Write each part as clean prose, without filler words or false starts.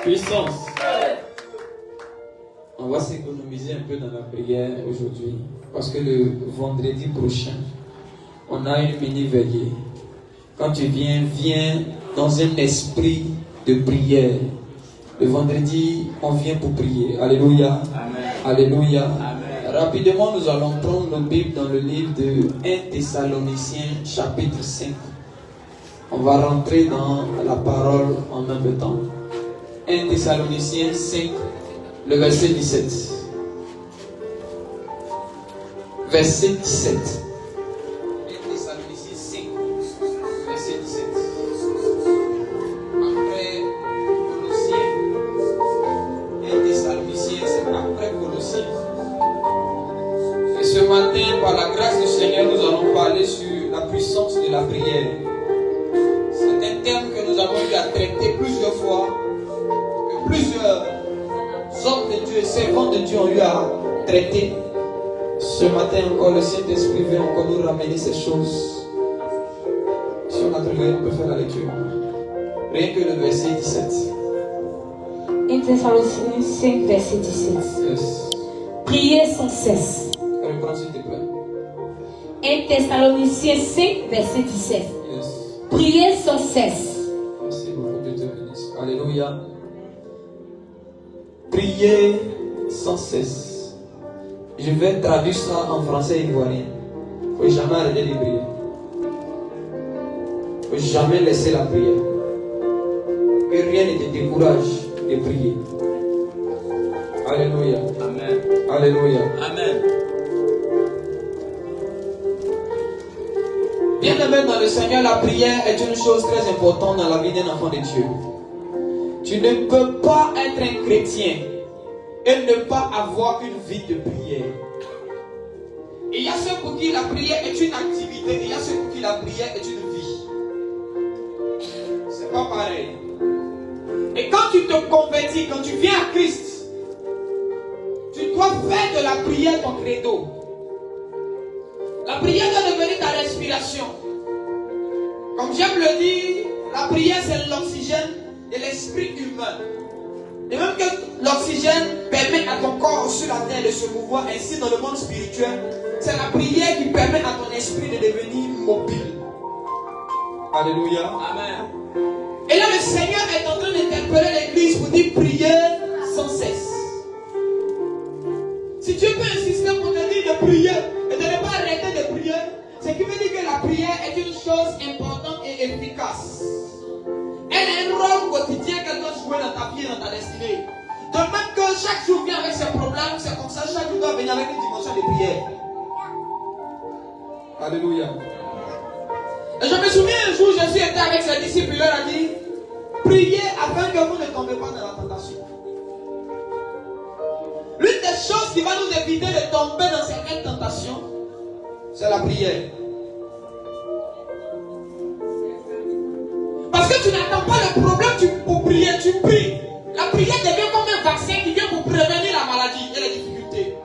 Puissance. On va s'économiser un peu dans la prière aujourd'hui. Parce que le vendredi prochain, on a une mini-veillée. Quand tu viens, viens dans un esprit de prière. Le vendredi, on vient pour prier. Alléluia. Amen. Alléluia. Amen. Rapidement, nous allons prendre nos Bibles dans le livre de 1 Thessaloniciens, chapitre 5. On va rentrer dans la parole en même temps. 1 Thessaloniciens 5, le verset 17. Verset 17. 1 Thessaloniciens 5, verset 17. Après Colossiens. 1 Thessaloniciens, c'est après Colossiens. Et ce matin, par la grâce du Seigneur, nous allons parler sur la puissance de la prière. C'est un thème que nous avons eu à traiter plusieurs fois. Que plusieurs hommes de Dieu et servants de Dieu ont eu à traiter. Ce matin encore, le Saint-Esprit veut encore nous ramener ces choses. Si on a trouvé, on peut faire la lecture. Rien que le verset 17. 1 Thessaloniciens 5, verset 17. Yes. Priez sans cesse. Reprends s'il te plaît. 1 Thessaloniciens 5, verset 17. Yes. Priez sans cesse. Merci beaucoup, Dieu te bénisse. Alléluia. Priez sans cesse. Je vais traduire ça en français ivoirien. Il ne faut jamais arrêter de prier. Il ne faut jamais laisser la prière. Que rien ne te décourage de prier. Alléluia. Amen. Alléluia. Amen. Bien-aimé dans le Seigneur, la prière est une chose très importante dans la vie d'un enfant de Dieu. Tu ne peux pas être un chrétien et ne pas avoir une vie de prière. Il y a ceux pour qui la prière est une activité, et il y a ceux pour qui la prière est une vie. C'est pas pareil. Et quand tu te convertis, quand tu viens à Christ, tu dois faire de la prière ton credo. La prière doit devenir ta respiration. Comme j'aime le dire, la prière c'est l'oxygène de l'esprit humain. Et même que l'oxygène permet à ton corps sur la terre de se mouvoir, ainsi dans le monde spirituel, c'est la prière qui permet à ton esprit de devenir mobile. Alléluia. Amen. Et là le Seigneur est en train d'interpeller l'église pour dire prier sans cesse. Si Dieu peut insister pour te dire de prier et de ne pas arrêter de prier, ce qui veut dire que la prière est une chose importante et efficace. Elle a un rôle quotidien qu'elle doit jouer dans ta vie et dans ta destinée. De même que chaque jour vient avec ses problèmes, c'est comme ça, chaque jour doit venir avec une dimension de prière. Alléluia. Et je me souviens un jour, Jésus était avec ses disciples, il leur a dit, priez afin que vous ne tombez pas dans la tentation. L'une des choses qui va nous éviter de tomber dans certaines tentations, c'est la prière. Parce que tu n'attends pas le problème pour prier, tu pries. La prière devient comme un vaccin qui vient pour prévenir la maladie et les difficultés.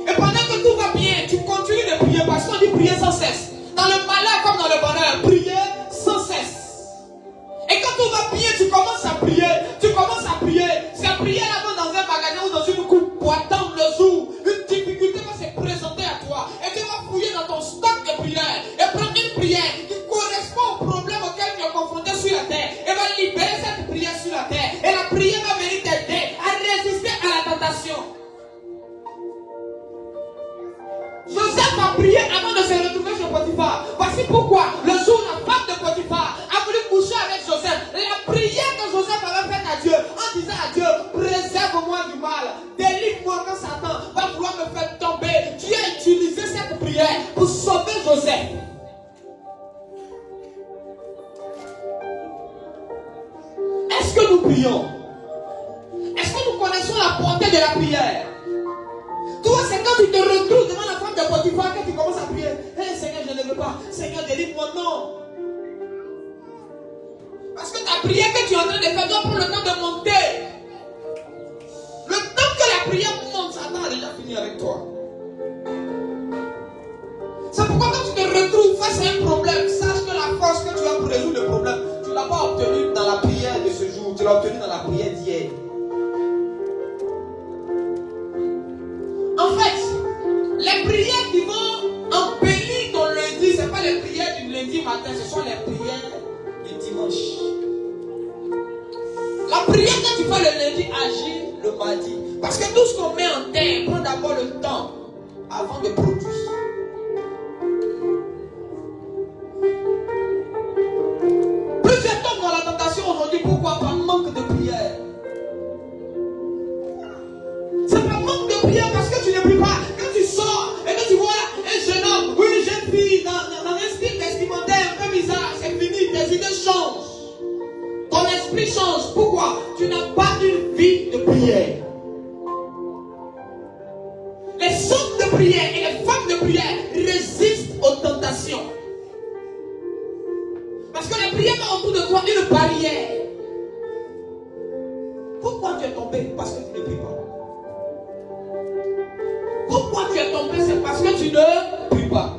Et pendant que tout va bien, tu continues de prier parce qu'on dit prier sans cesse. Dans le malheur comme dans le bonheur, prier sans cesse. Et quand tout va bien, tu commences à prier. Tu commences à prier. C'est prier là-bas dans un magasin ou dans une coupe pour attendre le jour. Une difficulté va se présenter à toi. Et tu vas fouiller dans ton stock de prières. Et prendre une prière qui correspond au problème auquel tu es confronté sur la terre. Et va libérer cette prière sur la terre. Et la prière va venir t'aider à résister à la tentation. Joseph a prié avant de se retrouver chez Potiphar. Voici pourquoi le jour où la femme de Potiphar a voulu coucher avec Joseph, la prière que Joseph avait faite à Dieu, en disant à Dieu, préserve-moi du mal, délivre-moi quand Satan va vouloir me faire tomber. Dieu a utilisé cette prière pour sauver Joseph. Est-ce que nous prions? Est-ce que nous connaissons la portée de la prière? Toi, c'est quand tu te retrouves devant la femme de Potiphar que tu commences à prier. Hey, Seigneur, je ne veux pas. Seigneur, délivre-moi. Non. Parce que ta prière que tu es en train de faire doit prendre le temps de monter. Le temps que la prière monte, Satan a déjà fini avec toi. C'est pourquoi quand tu te retrouves face à un problème, sache que la force que tu as pour résoudre le problème, tu ne l'as pas obtenue dans la prière de ce jour. Tu l'as obtenu dans la prière d'hier. En fait, les prières qui vont embellir ton lundi, ce n'est pas les prières du lundi matin, ce sont les prières du dimanche. La prière que tu fais le lundi agit le mardi. Parce que tout ce qu'on met en terre prend d'abord le temps avant de produire. Plusieurs tombent dans la tentation aujourd'hui. Pourquoi? Par manque de prière. C'est par manque de prière parce que tu ne pries pas. Quand tu sors et que tu vois un jeune homme ou une jeune fille dans un style vestimentaire un peu bizarre, c'est fini, tes idées changent. Ton esprit change. Pourquoi? Tu n'as pas une vie de prière. Les hommes de prière et les femmes de prière résistent aux tentations. Parce que la prière met autour de toi une barrière. Pourquoi tu es tombé? Parce que tu ne pries pas. Pourquoi tu es tombé? C'est parce que tu ne pries pas.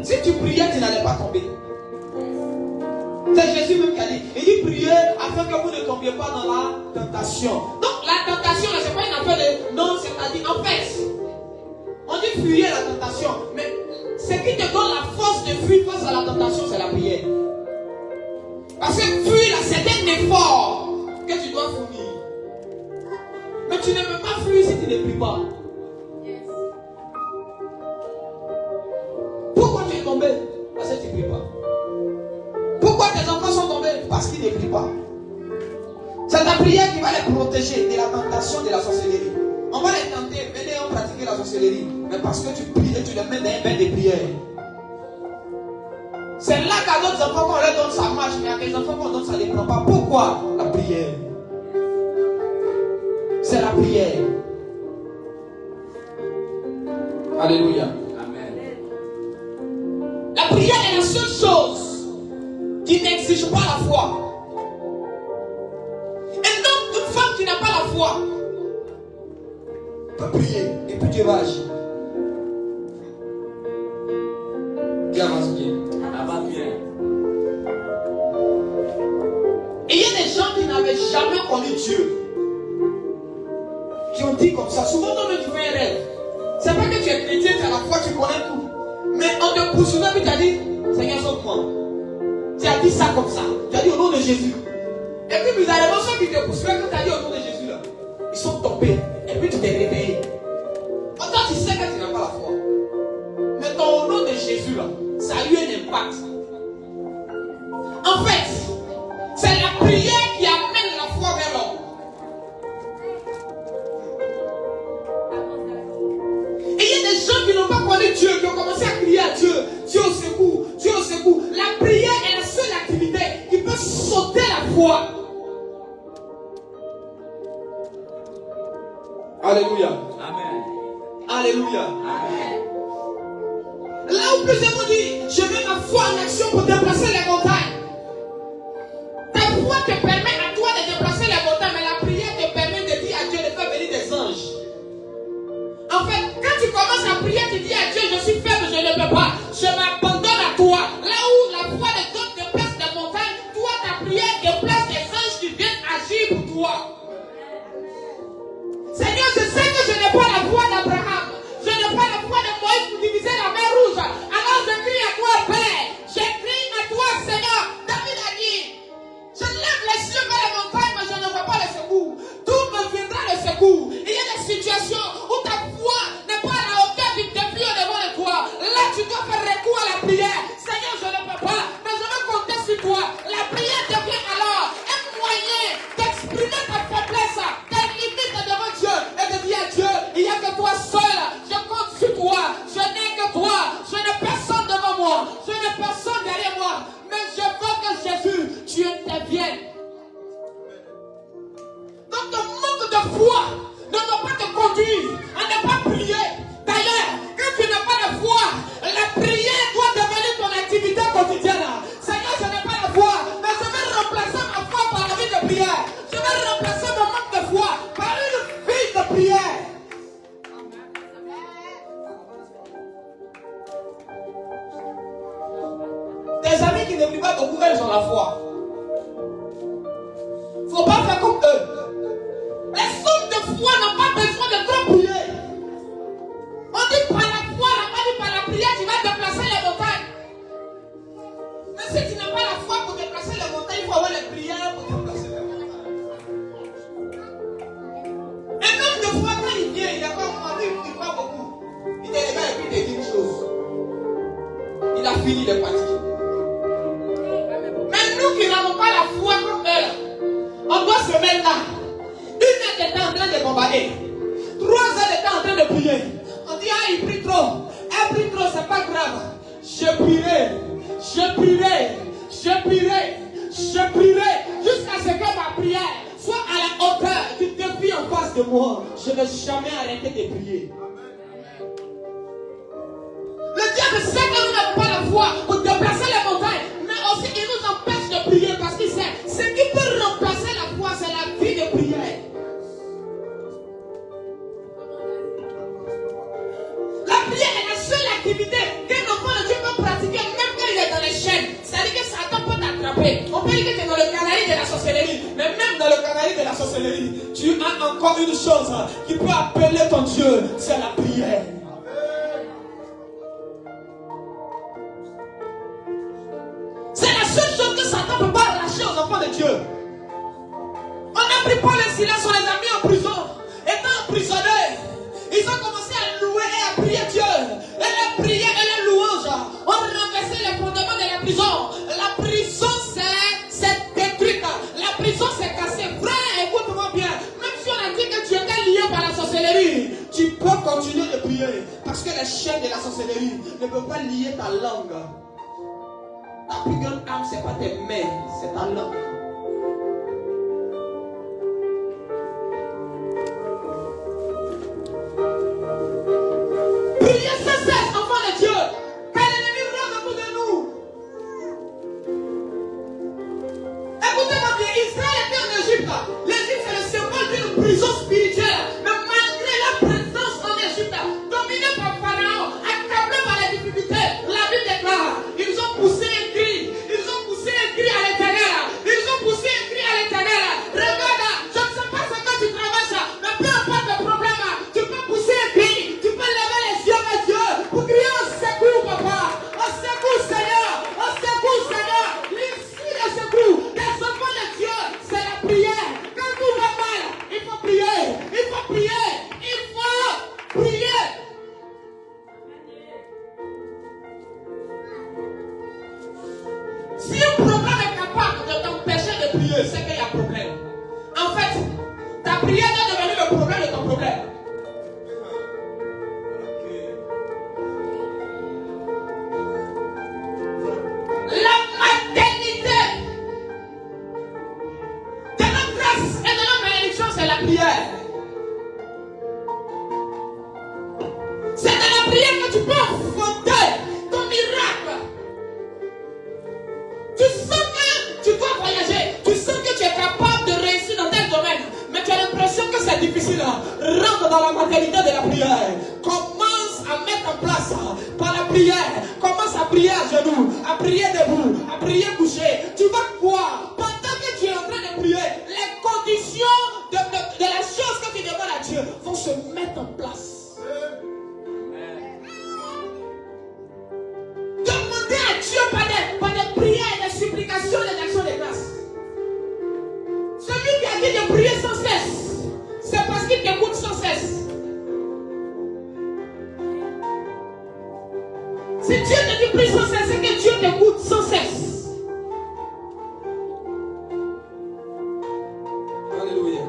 Si tu priais, tu n'allais pas tomber. C'est Jésus même qui a dit. Il dit priez afin que vous ne tombiez pas dans la tentation. Donc la tentation, ce n'est pas une affaire de non, c'est-à-dire en fait, on dit fuyez la tentation. Mais ce qui te donne la force de fuir face à la tentation, c'est la prière. Parce que fuir là, c'est un effort que tu dois fournir. Mais tu ne peux pas fuir si tu ne pries pas. Pourquoi tu es tombé? Parce que tu ne pries pas. Pourquoi tes enfants sont tombés? Parce qu'ils ne prient pas. C'est ta prière qui va les protéger de la tentation de la sorcellerie. On va les tenter, venez on pratiquer la sorcellerie. Mais parce que tu pries et tu les mets dans un bain de prière. C'est là qu'à d'autres enfants qu'on leur donne ça marche, mais à des enfants qu'on donne ça ne les prend pas. Pourquoi? La prière. C'est la prière. Alléluia. Amen. La prière est la seule chose qui n'exige pas la foi. Et donc, une femme qui n'a pas la foi peut prier et puis Dieu va agir. Dieu avance bien. Ça va bien. Et il y a des gens qui n'avaient jamais connu Dieu, qui ont dit comme ça. Souvent, quand tu fais un rêve, c'est pas que tu es chrétien, tu as la foi, tu connais tout. Mais on te poursuivait, puis tu as dit, Seigneur, sauve-moi. Tu as dit ça comme ça. Tu as dit au nom de Jésus. Et puis bizarrement, ceux qui te poursuivaient, quand tu as dit au nom de Jésus, là, ils sont tombés. Et puis tu t'es réveillé. Pourtant, tu sais que tu n'as pas la foi. Mais ton nom de Jésus, là, ça a eu un impact. En fait, c'est la prière qui amène la foi vers l'homme. Et il y a des gens qui n'ont pas connu Dieu, qui ont commencé à crier à Dieu. Dieu au secours, Dieu au secours. La prière est la seule activité qui peut sauter la foi. Alléluia. Amen. Alléluia. Amen. Là où plusieurs m'ont dit, je mets ma foi en action pour déplacer les montagnes. Ta foi te permet à toi de déplacer les montagnes, mais la prière te permet de dire à Dieu de faire venir des anges. En fait, quand tu commences à prier, tu dis à Dieu, je suis faible, je ne peux pas. Je m'abandonne à toi. Là où la foi de Dieu déplace des montagnes, toi, ta prière déplace des anges qui viennent agir pour toi. Seigneur, je sais que je n'ai pas la foi d'Abraham. Je n'ai pas la foi de Moïse pour diviser la mer rouge. Alors je crie à toi, Père. Je crie à toi, Seigneur. David a dit, je lève les cieux vers la montagne, mais je ne vois pas le secours. D'où me viendra le secours? Il y a des situations où ta foi n'est pas à la hauteur du défi devant de toi. Là, tu dois faire recours à la prière. Seigneur, je ne peux pas, mais je veux compter sur toi. La prière devient alors un moyen d'exprimer ta faiblesse, tes limites devant Dieu, et de dire à Dieu, il n'y a que toi seul. Je compte sur toi. Je n'ai que toi. Je n'ai personne devant moi. Je n'ai personne derrière moi. Mais je veux que Jésus, tu interviennes. Donc ton manque de foi ne doit pas te conduire à ne pas prier. D'ailleurs, quand tu n'as pas de foi, la prière doit devenir ton activité quotidienne. Seigneur, je n'ai pas la foi, mais je vais remplacer ma foi par la vie de prière. Je vais remplacer mon manque de foi par une vie de prière. Tes amis qui ne prient pas beaucoup, elles ont la foi. comme eux. Les hommes de foi n'ont pas besoin de trop prier. On dit par la foi, on n'a pas dit par la prière, tu vas déplacer les montagnes. Mais si tu n'as pas la foi pour déplacer les montagnes, il faut avoir les prières pour déplacer les montagnes. Un homme de foi, quand il vient, il est comme moi, il ne pas beaucoup. Il te regarde et puis il te dit une chose. Il a fini de partir. Mais nous qui n'avons pas la foi comme eux, on doit se mettre là. 1 heure de temps en train de bombarder. 3 heures de temps en train de prier. On dit, ah, il prie trop. Elle prie trop, c'est pas grave. Je prierai, je prierai, je prierai, je prierai, jusqu'à ce que ma prière soit à la hauteur du défi en face de moi. Je ne vais jamais arrêter de prier. Le diable sait que nous n'avons pas la foi pour déplacer les montagnes, mais aussi il nous empêche de prier parce qu'il sait ce qui peut remplacer la foi, c'est la vie de prière. La prière est la seule activité qu'un enfant de Dieu peut pratiquer même quand il est dans les chaînes. C'est-à-dire que Satan peut t'attraper. On peut dire que tu es dans le canaris de la sorcellerie, mais même dans le canaris de la sorcellerie, tu as encore une chose qui peut appeler ton Dieu, c'est la prière. C'est la seule chose que Satan ne peut pas arracher aux enfants de Dieu. On a pris Paul et Silas, on les a mis en prison. Étant emprisonnés, ils ont commencé à louer et à prier Dieu. Et la prière et la louange ont renversé les fondements de la prison. La prison s'est détruite. La prison s'est cassée. Frère, écoute-moi bien. Même si on a dit que tu étais lié par la sorcellerie, tu peux continuer de prier. Parce que les chaînes de la sorcellerie ne peuvent pas lier ta langue. Ta plus grande arme, ce n'est pas tes mains, c'est ta langue. Priez sans cesse, enfants de Dieu, car l'ennemi rôde autour de nous. Écoutez-moi bien, Israël était en Égypte. L'Égypte, c'est le symbole d'une prison spirituelle. Mais malgré la présence en Égypte, dominée par Pharaon, accablée par les difficultés, la Bible déclare, ils ont poussé un cri. Ils ont poussé un cri à l'éternel. Ils ont poussé un cri à l'éternel. Regarde, je ne sais pas ce que tu traverses, mais peu importe le problème, tu peux pousser un cri. Tu peux lever les yeux à Dieu pour crier au secours, papa. Au secours, Seigneur. Au secours, Seigneur. L'issue de secours des enfants de Dieu, c'est la prière. Quand tout va mal, il faut prier. Il faut prier. Il faut prier. Si un problème est capable de t'empêcher de prier, c'est qu'il y a un problème. En fait, ta prière doit devenir le problème de ton problème. La maternité de notre grâce et de notre bénédiction, c'est la prière. C'est de la prière que tu peux affronter ton miracle. Tu sens que tu dois voyager, tu sens que tu es capable de réussir dans tel domaine, mais tu as l'impression que c'est difficile. Rentre dans la maternité de la prière. Commence à mettre en place par la prière. Commence à prier à genoux, à prier debout, à prier couché. Tu vas voir, pendant que tu es en train de prier, les conditions de la chose que tu demandes à Dieu vont se mettre en place. Demandez à Dieu par des prières, des supplications, des actions de grâce. Celui qui a dit de prier sans cesse, c'est parce qu'il t'écoute sans cesse. Si Dieu te dit prie sans cesse, c'est que Dieu t'écoute sans cesse. Alléluia.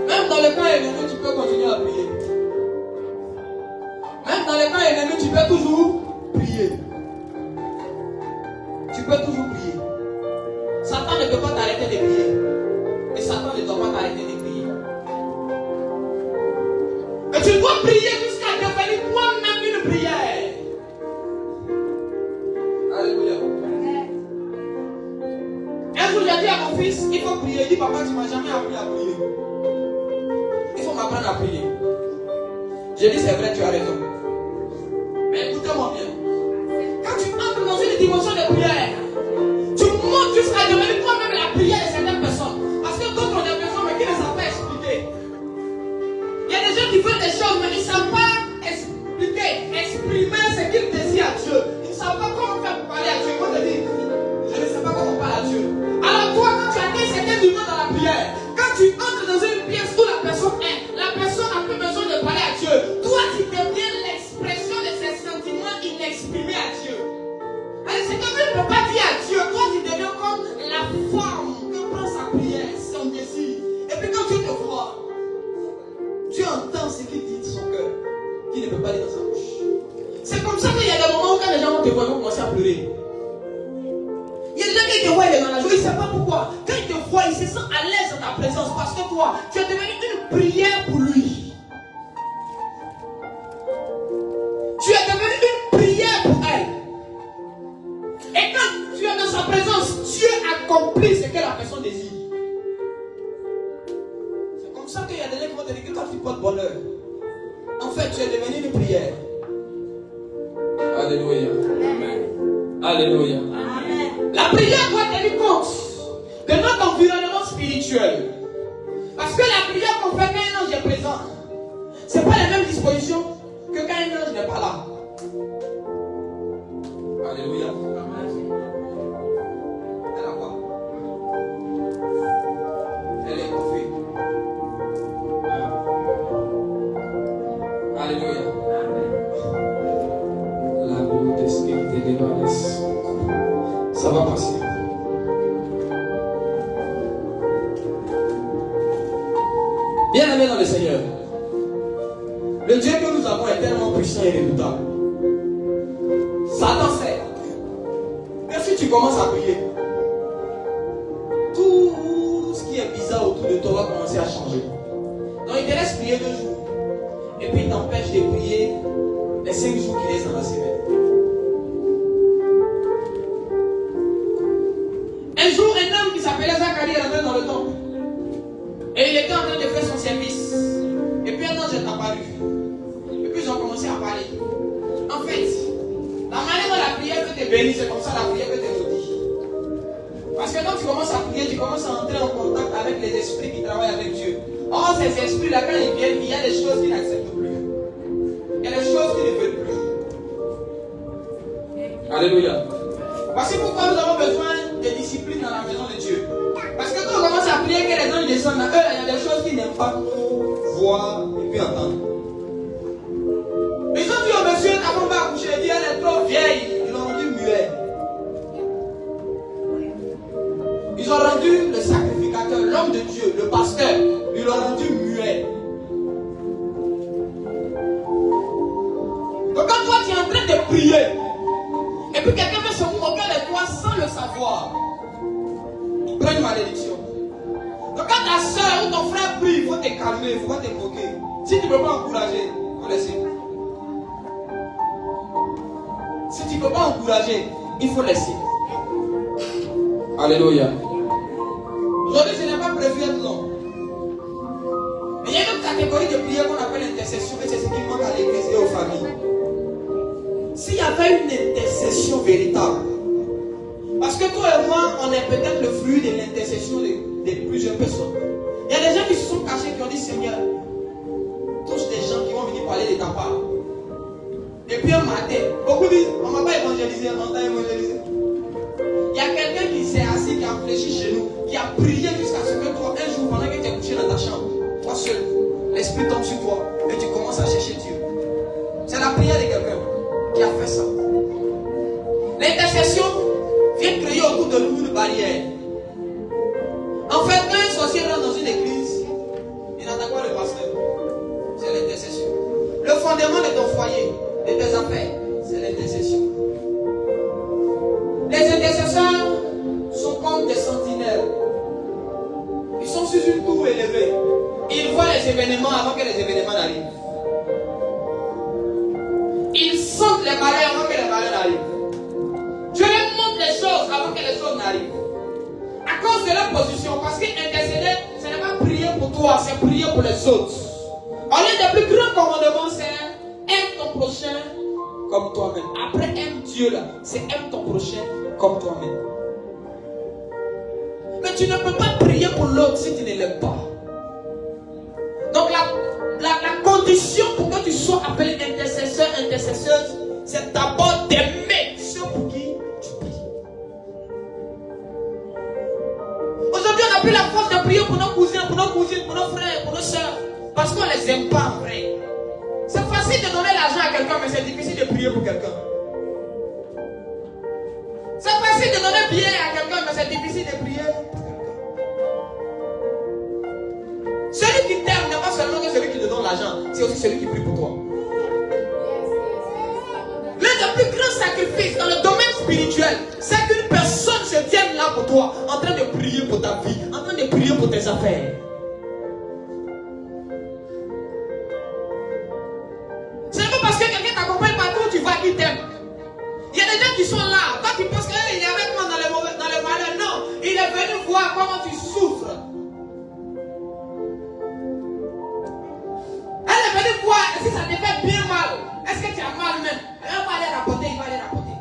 Même dans le cas ennemi, tu peux continuer à prier. Même dans le cas ennemi, tu peux toujours prier. Tu peux toujours prier. Satan ne peut pas t'arrêter de prier. Et Satan ne doit pas t'arrêter de prier. Et tu dois prier jusqu'à devenir toi-même une prière. Alléluia. Un jour, j'ai dit à mon fils, il faut prier. Il dit, papa, tu ne m'as jamais appris à prier. Il faut m'apprendre à prier. J'ai dit, c'est vrai, tu as raison. Mais écoutez-moi bien. Quand tu entres dans une dimension de prière, tu montes jusqu'à devenir toi-même la prière de certaines personnes. c'est que tu ne peux pas dire à Dieu, toi tu deviens comme la femme qui prend sa prière, son désir. Et puis quand tu te vois, tu entends ce qu'il dit de son cœur, qu'il ne peut pas dire dans sa bouche. C'est comme ça qu'il y a des moments où quand les gens te voient, ils vont commencer à pleurer. Il y a des gens qui te voient, ils sont dans la joie, ils ne savent pas pourquoi. Quand ils te voient, ils se sentent à l'aise dans ta présence parce que toi, tu es devenu une prière pour lui. Tu es devenu une prière pour elle. Et quand tu es dans sa présence, Dieu accomplit ce que la personne désire. C'est comme ça qu'il y a des gens qui vont te dire que quand tu portes bonheur, en fait, tu es devenu une prière. Alléluia. Amen. Alléluia. Amen. La prière doit tenir compte de notre environnement spirituel. Parce que la prière qu'on fait quand un ange est présent, ce n'est pas la même disposition que quand un ange n'est pas là. Alléluia. Elle a quoi? Elle est coiffée. Alléluia. La beauté des valeurs. Ça va passer. Bien-aimés dans le Seigneur, le Dieu que nous avons est tellement puissant et redoutable. Satan sait que si tu commences à prier, tout ce qui est bizarre autour de toi va commencer à changer. Donc il te laisse prier 2 jours et puis il t'empêche de prier les 5 jours qu'il laisse dans la semaine. Un jour, un homme qui s'appelait Zacharie est rentré dans le temple. Et il était en train de faire son service. Et puis un ange est apparu. Et puis ils ont commencé à parler. En fait, la manière dont la prière peut te bénir, c'est comme ça la prière peut te maudire. Parce que quand tu commences à prier, tu commences à entrer en contact avec les esprits qui travaillent avec Dieu. Or, ces esprits-là, quand ils viennent, il y a des choses qu'ils n'acceptent plus. Il y a des choses qu'ils ne veulent plus. Alléluia. Voici pourquoi nous avons besoin de discipline dans la maison de Dieu. Parce que quand on commence à prier, que les anges descendent, eux, il y a des choses qu'ils n'aiment pas voir et puis entendre. Ils ont dit au monsieur, ta femme va accoucher, il dit, elle est trop vieille. Ils l'ont rendu muet. Ils ont rendu le sacrificateur, l'homme de Dieu, le pasteur, ils l'ont rendu muet. Donc quand toi tu es en train de prier, et puis quelqu'un veut se moquer de toi sans le savoir, prends une malédiction. Donc quand ta soeur ou ton frère prie, il faut te calmer, il ne faut pas te moquer. Si tu ne peux pas encourager, il faut laisser. Si tu ne peux pas encourager, il faut laisser. Alléluia. Aujourd'hui, je n'ai pas prévu être long. Mais il y a une autre catégorie de prière qu'on appelle l'intercession, et c'est ce qui manque à l'église et aux familles. S'il y avait une intercession véritable, parce que toi et moi, on est peut-être le fruit de l'intercession de plusieurs personnes. Il y a des gens qui se sont cachés, qui ont dit, Seigneur, touche des gens qui vont venir parler de ta part. Et puis un matin, beaucoup disent, on ne m'a pas évangélisé, on t'a évangélisé. Il y a quelqu'un qui s'est assis, qui a fléchi chez nous, qui a prié jusqu'à ce que toi, un jour, pendant que tu es couché dans ta chambre, toi seul, l'esprit tombe sur toi et tu commences à chercher Dieu. C'est la prière de quelqu'un qui a fait ça. L'intercession vient créer autour de nous une barrière. En fait, quand un sorcier rentre dans une église, il n'attend pas le pasteur. C'est l'intercession. Le fondement de ton foyer, de tes affaires, c'est l'intercession. Les intercesseurs sont comme des sentinelles. Ils sont sur une tour élevée. Ils voient les événements avant que les événements n'arrivent. Ils sentent les malheurs avant que les malheurs n'arrivent. Dieu leur montre les choses avant que les choses n'arrivent. À cause de leur position, parce qu'intercéder, ce n'est pas prier pour toi, c'est prier pour les autres. Alors, l'un des plus grands commandements, c'est aime ton prochain comme toi-même. Après, aime Dieu là, c'est aime ton prochain comme toi-même. Mais tu ne peux pas prier pour l'autre si tu ne l'aimes pas. Donc la condition pour que tu sois appelé intercesseur, intercesseuse, c'est d'abord d'aimer ceux pour qui tu pries. Aujourd'hui, on n'a plus la force de prier pour nos cousins, pour nos cousines, pour nos frères, pour nos soeurs, parce qu'on ne les aime pas en vrai. C'est facile de donner l'argent à quelqu'un, mais c'est difficile de prier pour quelqu'un. facile de donner bien à quelqu'un, mais c'est difficile de prier. Celui qui t'aime n'est pas seulement que celui qui te donne l'argent, c'est aussi celui qui prie pour toi. L'un des plus grands sacrifices dans le domaine spirituel, c'est qu'une personne se tienne là pour toi, en train de prier pour ta vie, en train de prier pour tes affaires. C'est pas parce que quelqu'un t'accompagne partout où tu vas qu'il t'aime. Il y a des gens qui sont là, toi tu penses qu'il est avec moi dans les malheurs. Non, il est venu voir comment tu souffres. Elle est venue voir si ça te fait bien mal. Est-ce que tu as mal même? Elle va aller rapporter, il va aller rapporter.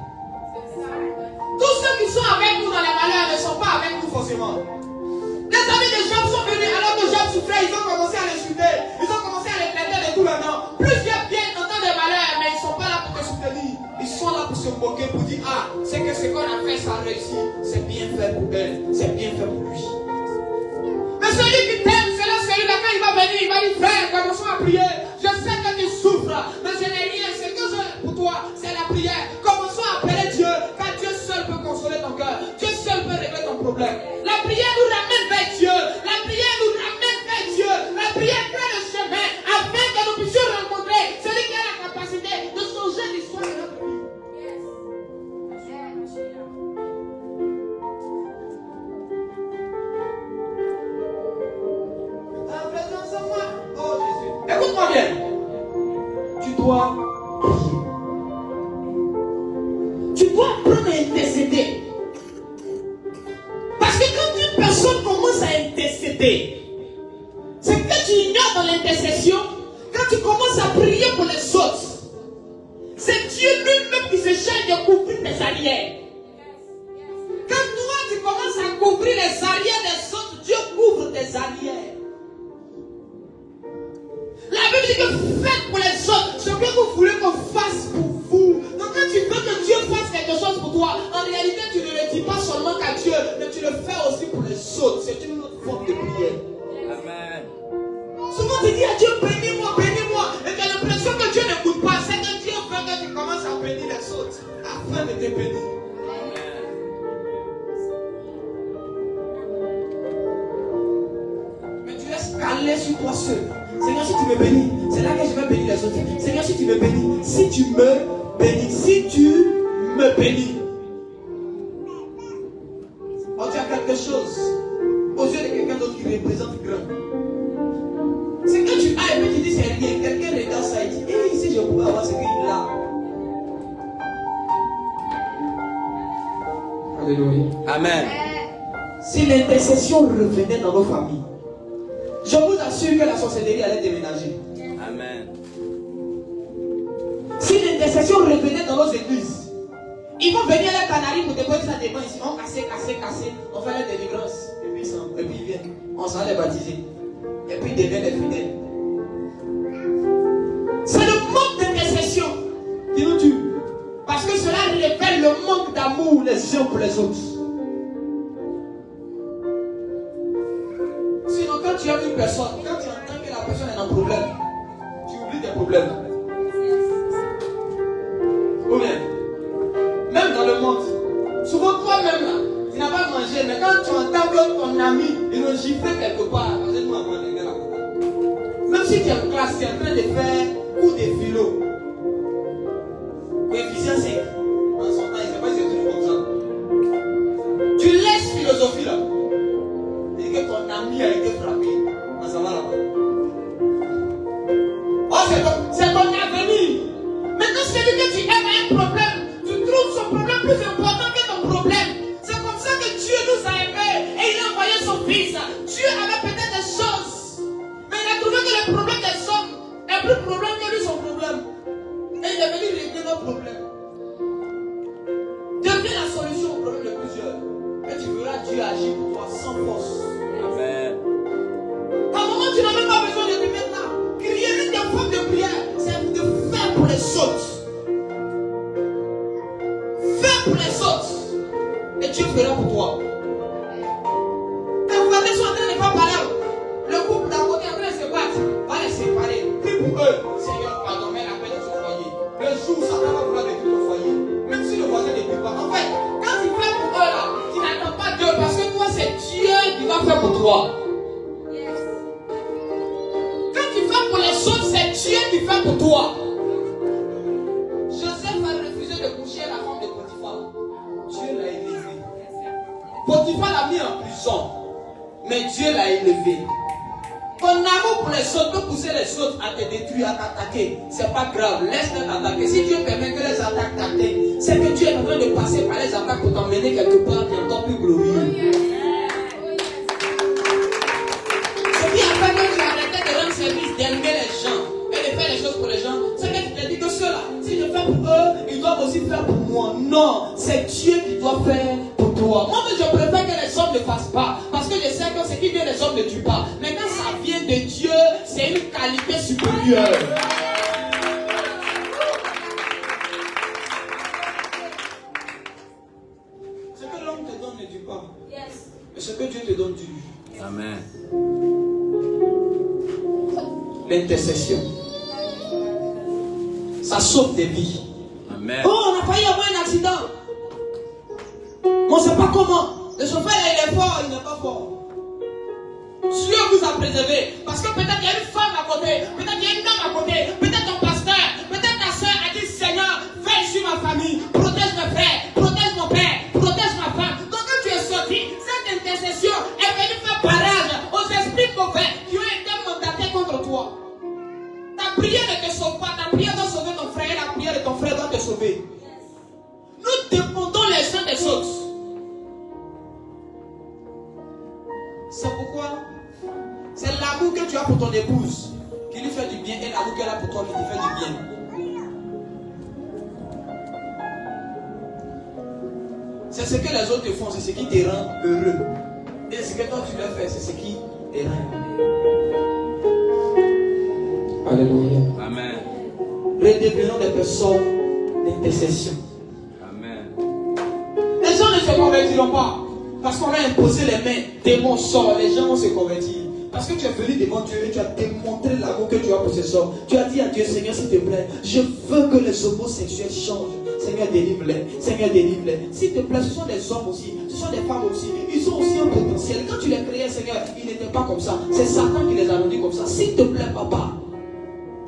Tous ceux qui sont avec nous dans les malheurs ne sont pas avec nous forcément. Les amis de Job sont venus alors que Job souffrait, ils ont commencé à l'insulter, ils ont commencé à les traiter de tout le nom. Plusieurs viennent dans des malheurs, mais ils ne sont pas là pour te soutenir. Ils sont là pour se moquer, pour dire ah, c'est que ce qu'on a fait, ça a réussi. C'est bien fait pour elle, c'est bien fait pour lui. Mais celui qui t'aime, c'est là celui-là quand il va venir, il va dire frère, commençons à prier. Je sais que tu souffres, mais je n'ai rien, ce que j'ai pour toi, c'est la prière. Commençons à appeler Dieu, car Dieu seul peut consoler ton cœur. Dieu seul peut régler ton problème. La prière nous ramène vers Dieu. La prière nous ramène vers Dieu. La prière crée le chemin afin que nous puissions rencontrer celui qui a la capacité de changer l'histoire de notre vie. Oh Jésus. Écoute-moi bien. Tu dois prier. Tu dois apprendre à intercéder. Parce que quand une personne commence à intercéder, c'est que tu ignores dans l'intercession, quand tu commences à prier pour les autres, c'est Dieu lui-même qui se charge de couvrir tes arrières. Quand toi tu commences à couvrir les arrières des autres, Dieu couvre tes arrières. La Bible dit que faites pour les autres ce que vous voulez qu'on fasse pour vous. Donc quand tu veux que Dieu fasse quelque chose pour toi, en réalité tu ne le dis pas seulement qu'à Dieu, mais tu le fais aussi pour les autres. C'est une autre forme de prière. Amen. Souvent tu dis à Dieu bénis-moi, bénis-moi. Et tu as l'impression que Dieu n'écoute pas. C'est que Dieu veut que tu commences à bénir les autres afin de te bénir. Mais tu restes calé sur toi seul. Seigneur, si tu me bénis, c'est là que je vais bénir les autres. Seigneur, si tu me bénis, si tu me bénis, si tu me bénis. Oh, tu as quelque chose aux yeux de quelqu'un d'autre qui représente grand. C'est quand tu as et puis tu dis c'est rien. Quelqu'un regarde ça et dit, hé, si je pouvais avoir ce qu'il a. Alléluia. Amen. Si l'intercession revenait dans nos familles, je vous assure que la sorcellerie allait déménager. Amen. Si l'intercession revenait dans nos églises, ils vont venir à la Canarie pour déposer ça devant ici. On casse, on fait la délivrance. Et puis ils viennent. On s'en les baptiser. Et puis ils deviennent les fidèles. C'est le manque d'intercession qui nous tue. Parce que cela révèle le manque d'amour les uns pour les autres. Sinon, quand tu as une personne, quand tu entends que la personne est en problème, tu oublies tes problèmes. Ou bien, même dans le monde, souvent toi-même là, tu n'as pas mangé, mais quand tu entends que ton ami, il nous gifle quelque part, même si tu es en classe, tu es en train de faire cours de philo, coefficient 5, en son temps, il ne sait pas si c'est toujours comme ça. Tu laisses philosophie là. Et que ton ami a été frappé, on s'en va là-bas. Oh, c'est ton avenir. Maintenant, celui que tu aimes a un problème, tu trouves son problème plus important que ton problème. C'est comme ça que Dieu nous a aimés et il a envoyé son fils. Dieu avait peut-être des choses, mais il a trouvé que le problème des hommes est plus problème que lui son problème. Et il est venu régler nos problèmes. Deviens la solution au problème de plusieurs. Et tu verras Dieu agir pour toi sans force. Amen. À un moment, tu n'as même pas besoin de te mettre là. Crier une des formes de prière, c'est de faire pour les autres. Faire pour les autres. Et Dieu fera pour toi. Tes frères sont en train de pas parler. Le couple d'à côté est en train de se battre. Va les séparer. Prie pour eux. Seigneur, pardonne la paix de son foyer. Le jour où Satan va vouloir détruire ton foyer, même si le voisin ne prie pas. En fait, quand tu fais pour eux, toi. Quand tu fais pour les autres, c'est Dieu qui fait pour toi. Joseph a refusé de coucher la femme de Potiphar. Dieu l'a élevé. Potiphar l'a mis en prison, mais Dieu l'a élevé. Ton amour pour les autres peut pousser les autres à te détruire, à t'attaquer. C'est pas grave, laisse-les t'attaquer. Si Dieu permet que les attaques t'atteignent, c'est que Dieu est en train de passer par les attaques pour t'emmener quelque part qui est encore plus glorieux. Ce qui a fait que tu as arrêté de rendre service, d'aimer les gens et de faire les choses pour les gens, c'est que tu te dis que ceux-là, si je fais pour eux, ils doivent aussi faire pour moi. Non, c'est Dieu qui doit faire pour toi. Moi, je préfère que les hommes ne fassent pas, parce que je sais que ce qui vient des hommes ne tue pas. Mais quand ça vient de Dieu, c'est une qualité supérieure. Ce que l'homme te donne ne tue pas. Mais ce que Dieu te donne tue. Amen. L'intercession, ça sauve des vies. Amen. Oh, on a failli avoir un accident. On ne sait pas comment. Le chauffeur là, il est fort, il n'est pas fort. Dieu vous a préservé. Parce que peut-être il y a une femme à côté, peut-être il y a une homme à côté, peut-être ton pasteur, peut-être ta soeur a dit Seigneur, veille sur ma famille, protège mes frères, protège mon père, protège ma femme. Donc quand tu es sorti, cette intercession est venue faire barrage aux esprits mauvais qui ont été mandatés contre toi. Ta prière ne te sauve pas, ta prière doit sauver ton frère, la prière de ton frère doit te sauver. Nous dépendons les uns des autres. C'est pourquoi c'est l'amour que tu as pour ton épouse qui lui fait du bien et l'amour qu'elle a pour toi qui te fait du bien. C'est ce que les autres te font, c'est ce qui te rend heureux. Et ce que toi tu leur fais, c'est ce qui te rend heureux. Alléluia. Amen. Redevenons des personnes d'intercession. Amen. Les gens ne se convertiront pas parce qu'on a imposé les mains, démons sortent, les gens vont se convertir. Parce que tu es venu devant Dieu et tu as démontré l'amour que tu as pour ces hommes. Tu as dit à Dieu, Seigneur, s'il te plaît, je veux que les homosexuels changent. Seigneur, délivre-les. Seigneur, délivre-les. S'il te plaît, ce sont des hommes aussi, ce sont des femmes aussi. Ils ont aussi un potentiel. Quand tu les créais, Seigneur, ils n'étaient pas comme ça. C'est Satan qui les a rendus comme ça. S'il te plaît, papa,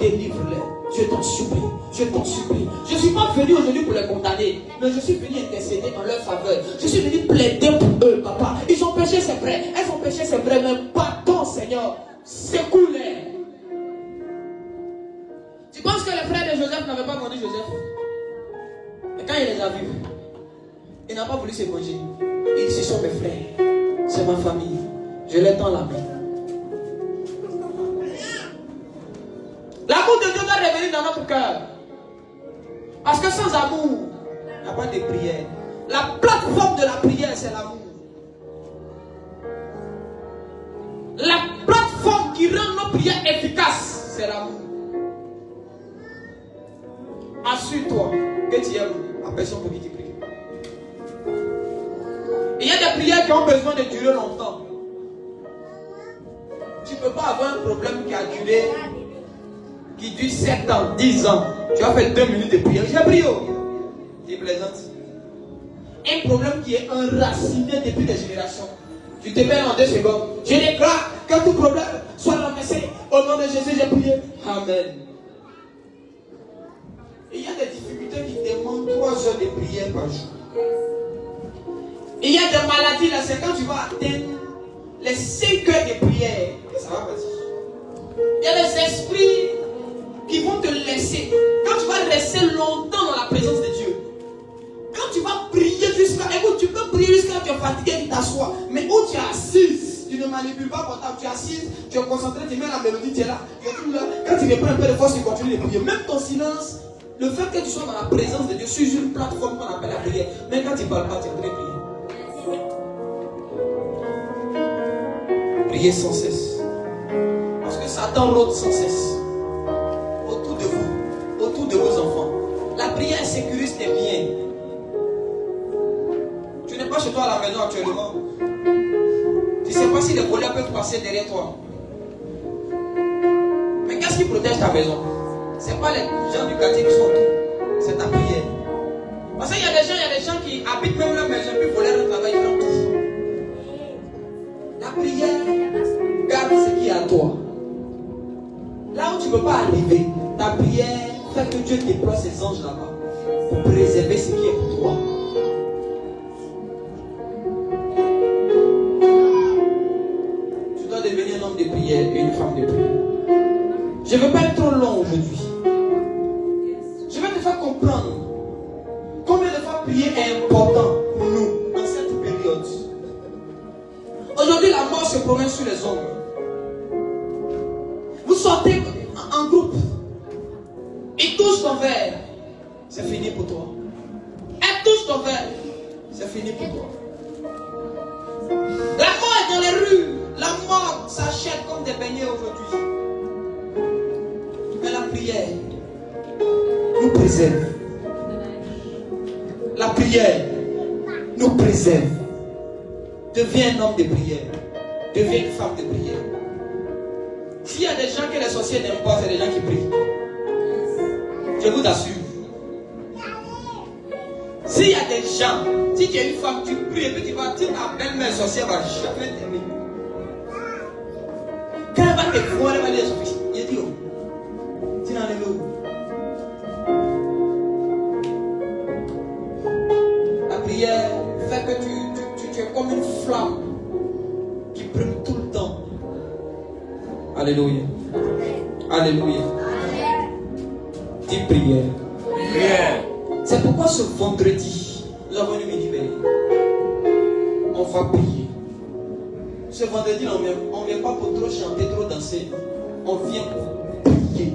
délivre-les. Je t'en supplie. Je t'en supplie. Je ne suis pas venu aujourd'hui pour les condamner, mais je suis venu intercéder en leur faveur. Je suis venu plaider pour eux, papa. Ils ont péché, c'est vrai. Elles ont péché, c'est vrai. Mais pardon, Seigneur. Secoue-les. Tu penses que les frères de Joseph n'avaient pas vendu Joseph? Et quand il les a vus, il n'a pas voulu se venger. Il dit, ce sont mes frères. C'est ma famille. Je les tends la main. L'amour de Dieu doit revenir dans notre cœur. Parce que sans amour, il n'y a pas de prière. La plateforme de la prière, c'est l'amour. La plateforme qui rend nos prières efficaces, c'est l'amour. Assure-toi que tu aimes la personne pour qui tu pries. Il y a des prières qui ont besoin de durer longtemps. Tu ne peux pas avoir un problème qui a duré, qui dure 7 ans, 10 ans. Tu as fait 2 minutes de prière. J'ai prié. Tu plaisantes. Un problème qui est enraciné depuis des générations. Tu te mets en 2 secondes. Je déclare que tout problème soit renversé. Au nom de Jésus, j'ai prié. Amen. Il y a des difficultés qui demandent 3 heures de prière par jour. Il y a des maladies là, c'est quand tu vas atteindre les 5 heures de prière que ça va partir. Il y a des esprits qui vont te laisser. Quand tu vas rester longtemps dans la présence de Dieu, quand tu vas prier jusqu'à... Écoute, tu peux prier jusqu'à tu es fatigué, tu t'assois. Mais où tu es assise, tu ne manipules pas portable, tu es assise, tu es concentré, tu mets la mélodie, tu es là. Quand tu reprends un peu de force, tu continues de prier. Même ton silence, le fait que tu sois dans la présence de Dieu sur une plateforme qu'on appelle la prière, même quand tu ne parles pas, tu es en train de prier. Priez sans cesse. Parce que Satan rôde sans cesse. Autour de vous, autour de vos enfants. La prière sécurise tes biens. Tu n'es pas chez toi à la maison actuellement. Tu ne sais pas si les voleurs peuvent passer derrière toi. Mais qu'est-ce qui protège ta maison? Ce n'est pas les gens du quartier qui sont autour. C'est ta prière. Parce qu'il y a des gens qui habitent même leur maison, puis volent leur travail, ils font tout. La prière Je ne veux pas être trop long aujourd'hui. Je vais te faire comprendre combien de fois prier est important pour nous dans cette période. Aujourd'hui, la mort se promène sur les hommes. Vous sortez en groupe. Ils touchent ton verre. C'est fini pour toi. Elle touche ton verre. C'est fini pour toi. La mort est dans les rues. La mort s'achète comme des beignets aujourd'hui. Mais la prière nous préserve. La prière nous préserve. Deviens un homme de prière. Deviens une femme de prière. S'il y a des gens que les sorciers n'aiment pas, c'est des gens qui prient. Je vous assure. S'il y a des gens, si tu es une femme, tu pries et puis tu vas, ta belle-mère sorcière va jamais t'aimer. Quand elle va te voir, elle va dire, il dit, oh, tu n'en es où? La prière fait que tu es comme une flamme qui brûle tout le temps. Alléluia. Alléluia. Dis prière. Prière. C'est pourquoi ce vendredi, nous avons une mini-veille. On va prier. Ce vendredi, on ne vient pas pour trop chanter, trop danser. On vient pour prier.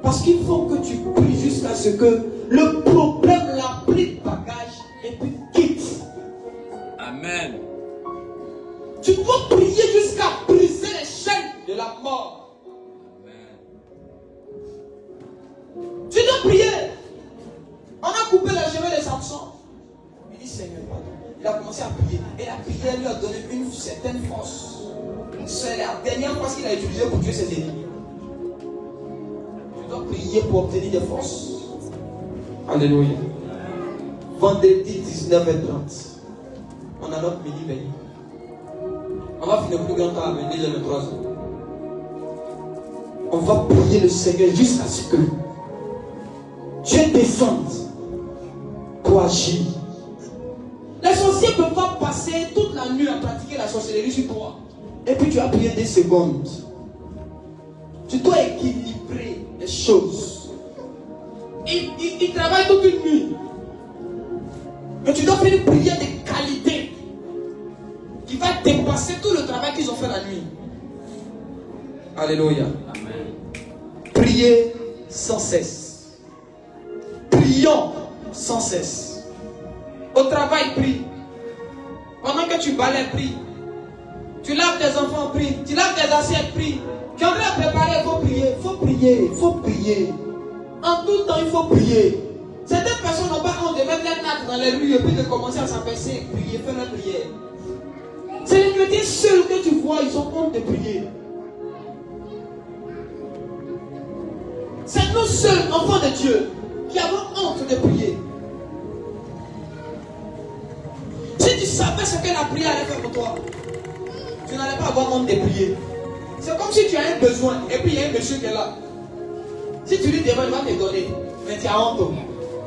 Parce qu'il faut que tu pries jusqu'à ce que le problème, la pris de bagage et puis quitte. Amen. Tu dois prier jusqu'à briser les chaînes de la mort. Amen. Tu dois prier. On a coupé les cheveux de Samson. Il dit Seigneur, pardon. Il a commencé à prier. Et la prière lui a donné une certaine force. C'est la dernière force qu'il a utilisée pour tuer ses ennemis. Tu dois prier pour obtenir des forces. Alléluia. Vendredi 19h30. On a notre mini-veille. On va finir plus grand temps à 22h23. On va prier le Seigneur jusqu'à ce que Dieu descende pour agir. Les sorciers ne peuvent pas passer toute la nuit à pratiquer la sorcellerie sur toi. Et puis tu as prié des secondes. Tu dois équilibrer les choses. Ils travaillent toute une nuit. Mais tu dois faire une prière de qualité qui va dépasser tout le travail qu'ils ont fait la nuit. Alléluia. Amen. Priez sans cesse. Prions sans cesse. Au travail, prie. Pendant que tu balais, prie. Tu laves tes enfants, prie. Tu laves tes assiettes, prie. Tu es en train de préparer, il faut prier. Il faut prier. Il faut prier. En tout temps, il faut prier. Certaines personnes n'ont pas honte de mettre les nattes dans les rues et puis de commencer à s'abaisser, prier, faire la prière. C'est les chrétiens seuls que tu vois, ils ont honte de prier. C'est nous seuls, enfants de Dieu, qui avons honte de prier. Si tu savais ce que la prière allait faire pour toi, tu n'allais pas avoir honte de prier. C'est comme si tu as un besoin et puis il y a un monsieur qui est là. Si tu lui demandes, il va te donner. Mais tu as honte.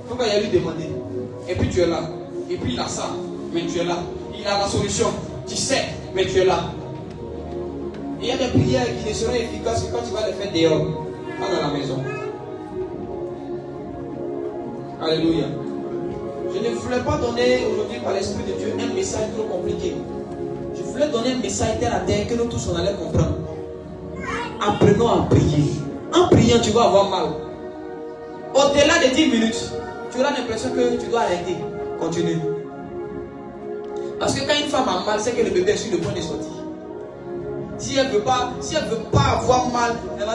Pourquoi il a lui demander? Et puis tu es là. Et puis il a ça. Mais tu es là. Il a la solution. Tu sais, mais tu es là. Il y a des prières qui ne seront efficaces que quand tu vas les faire dehors, pas dans la maison. Alléluia. Je ne voulais pas donner aujourd'hui par l'Esprit de Dieu un message trop compliqué. Je voulais donner un message terre à terre que nous tous on allait comprendre. Apprenons à prier. En priant, tu vas avoir mal. Au-delà de 10 minutes, tu auras l'impression que tu dois arrêter. Continue. Parce que quand une femme a mal, c'est que le bébé est sur le point de sortir. Si elle ne veut pas avoir mal, elle va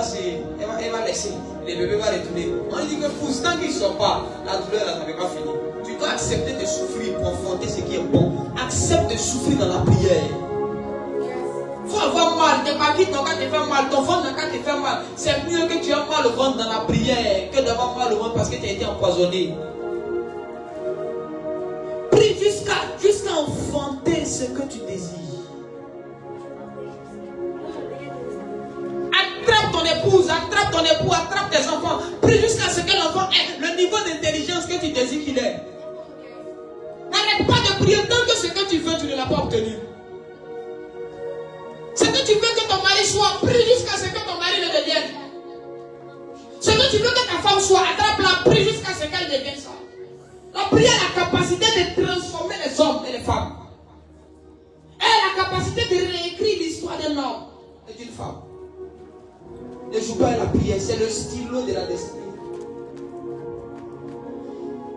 laisser. Le bébé va retourner. On dit que pour tant qu'il ne sort pas, la douleur là, ça ne va pas finir. Tu dois accepter de souffrir pour affronter ce qui est bon. Accepte de souffrir dans la prière. Il faut avoir mal. Tes paquets n'ont qu'à te faire mal. Ton ventre n'a qu'à te faire mal. C'est mieux que tu aies mal au ventre dans la prière que d'avoir mal au ventre parce que tu as été empoisonné. Prie jusqu'à enfanter ce que tu désires. Attrape ton épouse, attrape ton époux, attrape tes enfants. Prie jusqu'à ce que l'enfant ait le niveau d'intelligence que tu désires qu'il ait. N'arrête pas de prier tant que ce que tu veux, tu ne l'as pas obtenu. Ce que tu veux que ton mari soit, prie jusqu'à ce que ton mari le devienne. tu veux que ta femme soit, attrape-la, prie jusqu'à ce qu'elle devienne ça. La prière a la capacité de transformer les hommes et les femmes. Elle a la capacité de réécrire l'histoire d'un homme et d'une femme. Ne joue pas à la prière, c'est le stylo de la destinée.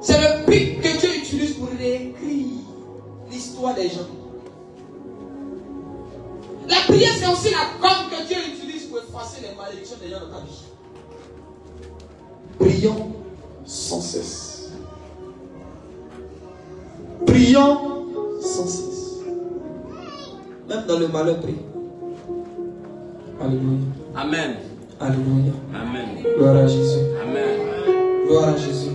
C'est le pic que Dieu utilise pour réécrire l'histoire des gens. La prière, c'est aussi la gomme que Dieu utilise pour effacer les malédictions des gens dans ta vie. Prions sans cesse. Prions sans cesse. Même dans le malheur, prie. Alléluia. Amen. Alléluia. Amen. Gloire à Jésus. Amen. Gloire à Jésus.